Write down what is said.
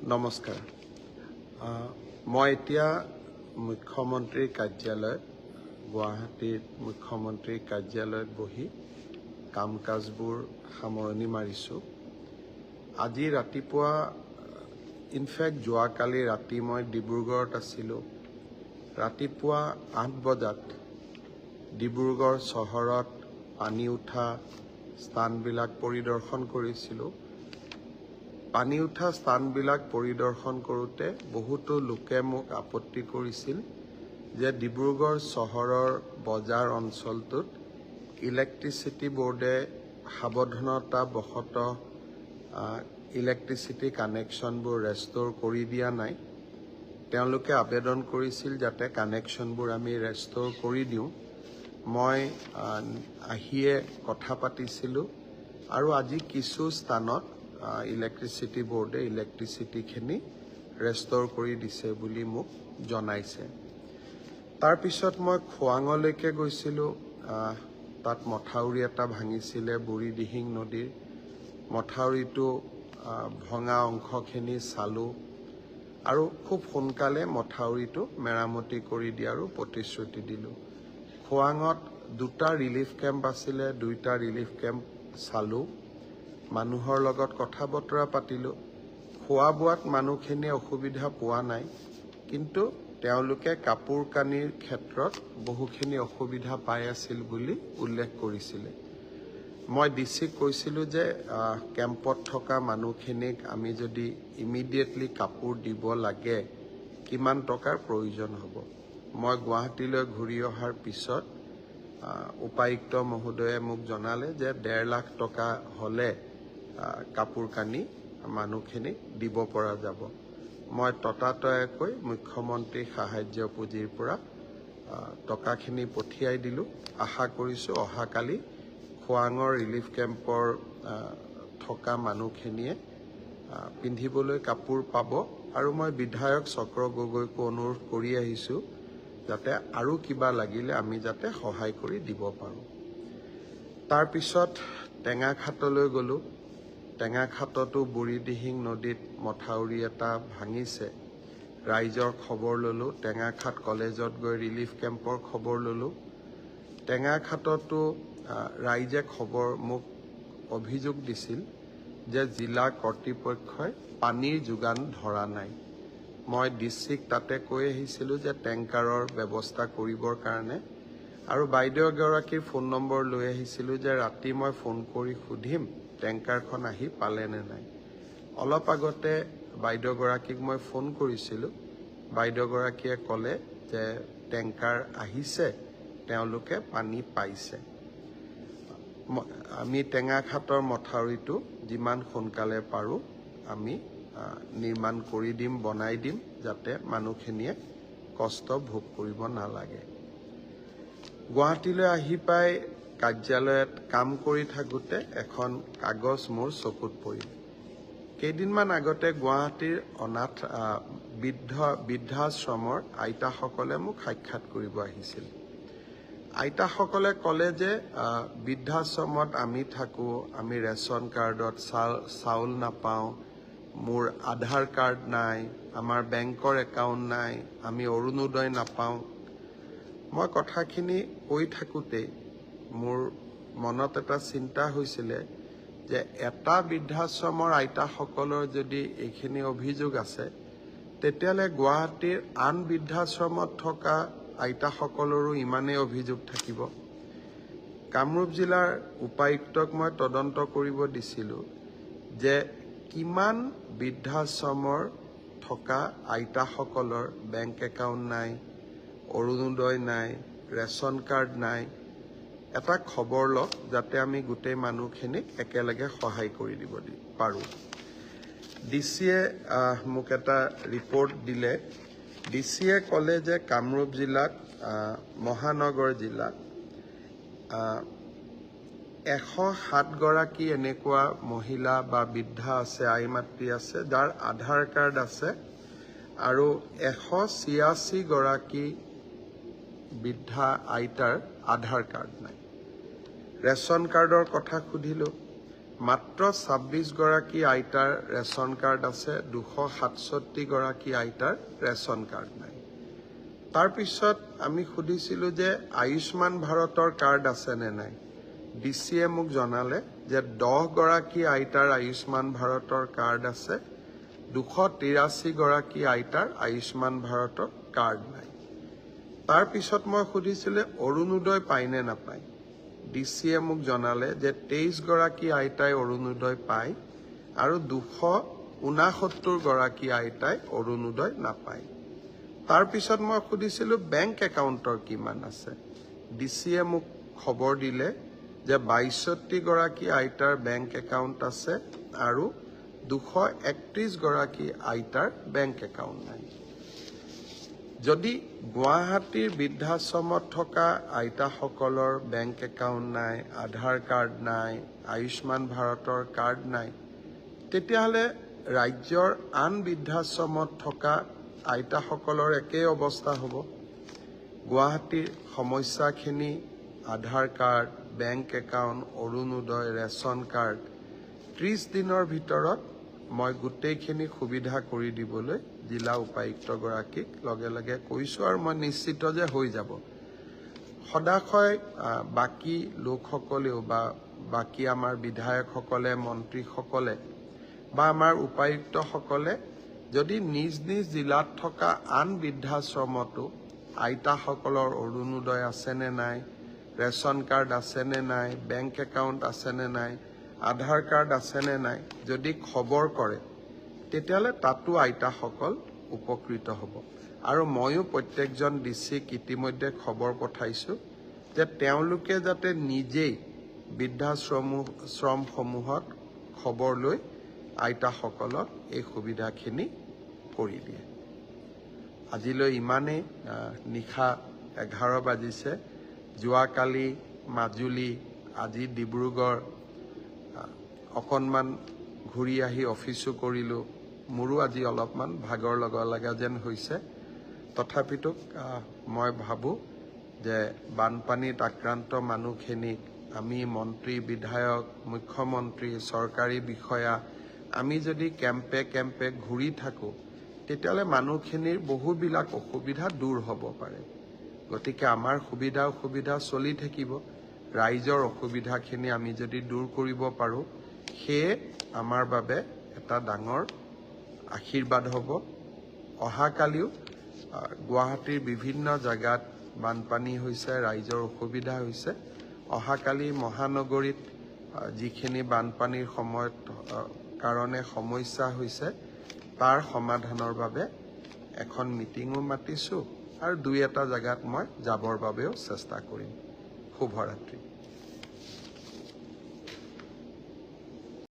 নমস্কাৰ। মই এতিয়া মুখ্যমন্ত্ৰীৰ কাৰ্যালয়ত গুৱাহাটীৰ মুখ্যমন্ত্ৰীৰ কাৰ্যালয়ত বহি কাম কাজবোৰ সামৰণি মাৰিছোঁ। আজি ৰাতিপুৱা ইনফেক্ট যোৱাকালি ৰাতি মই ডিব্ৰুগড়ত আছিলোঁ। ৰাতিপুৱা 8 বজাত ডিব্ৰুগড় চহৰত পানী উঠা স্থানবিলাক পৰিদৰ্শন কৰিছিলোঁ। পানী উঠা স্থানবিলাক পৰিদৰ্শন কৰোঁতে বহুতো লোকে মোক আপত্তি কৰিছিল যে ডিব্ৰুগড় চহৰৰ বজাৰ অঞ্চলটোত ইলেক্ট্ৰিচিটি বোৰ্ডে সাৱধানতা বশতঃ ইলেক্ট্ৰিচিটি কানেকশ্যনবোৰ ৰেষ্ট'ৰ কৰি দিয়া নাই। তেওঁলোকে আবেদন কৰিছিল যাতে কানেকশ্যনবোৰ আমি ৰেষ্ট'ৰ কৰি দিওঁ। মই আহিয়ে কথা পাতিছিলোঁ আৰু আজি কিছু স্থানত ইলেক্ট্ৰিচিটি বোৰ্ডে ইলেক্ট্ৰিচিটিখিনি ৰেষ্ট'ৰ কৰি দিছে বুলি মোক জনাইছে। তাৰপিছত মই খোৱাঙলৈকে গৈছিলোঁ। তাত মথাউৰি এটা ভাঙিছিলে বুঢ়ীদিহিং নদীৰ। মথাউৰিটো ভঙা অংশখিনি চালোঁ আৰু খুব সোনকালে মথাউৰিটো মেৰামতি কৰি দিয়াৰো প্ৰতিশ্ৰুতি দিলোঁ। খোৱাঙত 2টা ৰিলিফ কেম্প আছিলে, 2টা ৰিলিফ কেম্প চালোঁ। মানুহৰ লগত কথা বতৰা পাতিলোঁ। খোৱা বোৱাত মানুহখিনিয়ে অসুবিধা পোৱা নাই, কিন্তু তেওঁলোকে কাপোৰ কানিৰ ক্ষেত্ৰত বহুখিনি অসুবিধা পাই আছিল বুলি উল্লেখ কৰিছিলে। মই ডিচিক কৈছিলোঁ যে কেম্পত থকা মানুহখিনিক আমি যদি ইমিডিয়েটলি কাপোৰ দিব লাগে কিমান টকাৰ প্ৰয়োজন হ'ব। মই গুৱাহাটীলৈ ঘূৰি অহাৰ পিছত উপায়ুক্ত মহোদয়ে মোক জনালে যে 1.5 লাখ টকা হ'লে কাপোৰ কানি মানুহখিনিক দিব পৰা যাব। মই ততাতয়াকৈ মুখ্যমন্ত্ৰী সাহায্য পুঁজিৰ পৰা টকাখিনি পঠিয়াই দিলোঁ। আশা কৰিছোঁ অহাকালি খোৱাঙৰ ৰিলিফ কেম্পৰ থকা মানুহখিনিয়ে পিন্ধিবলৈ কাপোৰ পাব আৰু মই বিধায়ক চক্ৰ গগৈকো অনুৰোধ কৰি আহিছোঁ যাতে আৰু কিবা লাগিলে আমি যাতে সহায় কৰি দিব পাৰোঁ। তাৰপিছত টেঙাখাটলৈ গ'লোঁ। টেঙাখাটতো বুঢ়ীদিহিং নদীত মথাউৰি এটা ভাঙিছে। ৰাইজৰ খবৰ ল'লোঁ। টেঙাখাট কলেজত গৈ ৰিলিফ কেম্পৰ খবৰ ল'লোঁ। টেঙাখাটতো ৰাইজে মোক অভিযোগ দিছিল যে জিলা কৰ্তৃপক্ষই পানীৰ যোগান ধৰা নাই। মই ডিচিক তাতে কৈ আহিছিলোঁ যে টেংকাৰৰ ব্যৱস্থা কৰিবৰ কাৰণে, আৰু বাইদেউ এগৰাকীৰ ফোন নম্বৰ লৈ আহিছিলোঁ যে ৰাতি মই ফোন কৰি সুধিম টেংকাৰখন আহি পালে নে নাই। অলপ আগতে বাইদেউগৰাকীক মই ফোন কৰিছিলোঁ। বাইদেউগৰাকীয়ে ক'লে যে টেংকাৰ আহিছে, তেওঁলোকে পানী পাইছে। আমি টেঙাখাটৰ মথাউৰিটো যিমান সোনকালে পাৰোঁ আমি নিৰ্মাণ কৰি দিম, বনাই দিম, যাতে মানুহখিনিয়ে কষ্ট ভোগ কৰিব নালাগে। গুৱাহাটীলৈ আহি পাই কাৰ্যালয়ত কাম কৰি থাকোঁতে এখন কাগজ মোৰ চকুত পৰিল। কেইদিনমান আগতে গুৱাহাটীৰ অনাথ বৃদ্ধাশ্ৰমৰ আইতাসকলে মোক সাক্ষাৎ কৰিব আহিছিল। আইতাসকলে ক'লে যে বৃদ্ধাশ্ৰমত আমি থাকোঁ, আমি ৰেচন কাৰ্ডত চাউল নাপাওঁ, মোৰ আধাৰ কাৰ্ড নাই, আমাৰ বেংকৰ একাউণ্ট নাই, আমি অৰুণোদয় নাপাওঁ। মই কথাখিনি কৈ থাকোঁতেই মোৰ মনত এটা চিন্তা হৈছিলে যে এটা বৃদ্ধাশ্ৰমৰ আইতাসকলৰ যদি এইখিনি অভিযোগ আছে, তেতিয়াহ'লে গুৱাহাটীৰ আন বৃদ্ধাশ্ৰমত থকা আইতাসকলৰো ইমানেই অভিযোগ থাকিব। কামৰূপ জিলাৰ উপায়ুক্তক মই তদন্ত কৰিব দিছিলোঁ যে কিমান বৃদ্ধাশ্ৰমৰ থকা আইতাসকলৰ বেংক একাউণ্ট নাই, অৰুণোদয় নাই, ৰেচন কাৰ্ড নাই। এটা খবৰ লওক যাতে আমি গোটেই মানুহখিনিক একেলগে সহায় কৰি দিব পাৰোঁ। ডিচিয়ে মোক এটা ৰিপৰ্ট দিলে। ডিচিয়ে ক'লে যে কামৰূপ জিলাত মহানগৰ জিলাত 107 গৰাকী এনেকুৱা মহিলা বা বৃদ্ধা আছে, আই মাতৃ আছে, যাৰ আধাৰ কাৰ্ড আছে, আৰু 186 গৰাকী বৃদ্ধা আইতাৰ আধাৰ কাৰ্ড নাই। ৰেচন কাৰ্ডৰ কথা সুধিলোঁ। মাত্ৰ 26 গৰাকী আইতাৰ ৰেচন কাৰ্ড আছে, 267 গৰাকী আইতাৰ ৰেচন কাৰ্ড নাই। তাৰপিছত আমি সুধিছিলোঁ যে আয়ুষ্মান ভাৰতৰ কাৰ্ড আছে নে নাই। ডিচিয়ে মোক জনালে যে 10 গৰাকী আইতাৰ আয়ুষ্মান ভাৰতৰ কাৰ্ড আছে, 283 গৰাকী আইতাৰ আয়ুষ্মান ভাৰতৰ কাৰ্ড নাই। তাৰপিছত মই সুধিছিলোঁ অৰুণোদয় পায় নে নাপায়। ডিচিয়ে মোক জনালে যে 23 গৰাকী আইতাই অৰুণোদয় পায় আৰু 269 গৰাকী আইতাই অৰুণোদয় নাপায়। তাৰপিছত মই সুধিছিলোঁ বেংক একাউণ্টৰ কিমান আছে। ডিচিয়ে মোক খবৰ দিলে যে 62 গৰাকী আইতাৰ বেংক একাউণ্ট আছে আৰু 231 গৰাকী আইতাৰ বেংক একাউণ্ট নাই। যদি গুৱাহাটীৰ বৃদ্ধাশ্ৰমত থকা আইতাসকলৰ বেংক একাউণ্ট নাই, আধাৰ কাৰ্ড নাই, আয়ুষ্মান ভাৰতৰ কাৰ্ড নাই, তেতিয়াহ'লে ৰাজ্যৰ আন বৃদ্ধাশ্ৰমত থকা আইতাসকলৰ একেই অৱস্থা হ'ব। গুৱাহাটীৰ সমস্যাখিনি Aadhaar card, bank account, Arunodoi, ration card 30 দিনৰ ভিতৰত মই গোটেইখিনি সুবিধা কৰি দিবলৈ জিলা উপায়ুক্তগৰাকীক লগে লগে কৈছোঁ আৰু মই নিশ্চিত যে হৈ যাব। সদাশয় বাকী লোকসকলেও বা বাকী আমাৰ বিধায়কসকলে, মন্ত্ৰীসকলে বা আমাৰ উপায়ুক্তসকলে যদি নিজ নিজ জিলাত থকা আন বৃদ্ধাশ্ৰমতো আইতাসকলৰ অৰুণোদয় আছেনে নাই, ৰেচন কাৰ্ড আছেনে নাই, বেংক একাউণ্ট আছেনে নাই, আধাৰ কাৰ্ড আছেনে নাই, যদি খবৰ কৰে তেতিয়াহ'লে তাতো আইতাসকল উপকৃত হ'ব। আৰু ময়ো প্ৰত্যেকজন ডিচিক ইতিমধ্যে খবৰ পঠাইছোঁ যে তেওঁলোকে যাতে নিজেই বৃদ্ধাশ্ৰমসমূহত খবৰ লৈ আইতাসকলক এই সুবিধাখিনি কৰি দিয়ে। আজিলৈ ইমানেই। নিশা 11 বাজিছে। যোৱাকালি মাজুলী, আজি ডিব্ৰুগড় অকণমান ঘূৰি আহি অফিচো কৰিলোঁ। মোৰো আজি অলপমান ভাগৰ লগা যেন হৈছে। তথাপিতো মই ভাবোঁ যে বানপানীত আক্ৰান্ত মানুহখিনিক আমি মন্ত্ৰী, বিধায়ক, মুখ্যমন্ত্ৰী, চৰকাৰী বিষয়া আমি যদি কেম্পে কেম্পে ঘূৰি থাকোঁ তেতিয়াহ'লে মানুহখিনিৰ বহুবিলাক অসুবিধা দূৰ হ'ব পাৰে। গতিকে আমাৰ সুবিধা চলি থাকিব। ৰাইজৰ অসুবিধাখিনি আমি যদি দূৰ কৰিব পাৰোঁ সেয়ে আমাৰ বাবে এটা ডাঙৰ আশীৰ্বাদ হ'ব। অহাকালিও গুৱাহাটীৰ বিভিন্ন জেগাত বানপানী হৈছে, ৰাইজৰ অসুবিধা হৈছে। অহাকালি মহানগৰীত যিখিনি বানপানীৰ সময়ত কাৰণে সমস্যা হৈছে তাৰ সমাধানৰ বাবে এখন মিটিঙো মাতিছোঁ আৰু 2-এটা জেগাত মই যাবৰ বাবেও চেষ্টা কৰিম। শুভৰাত্ৰি।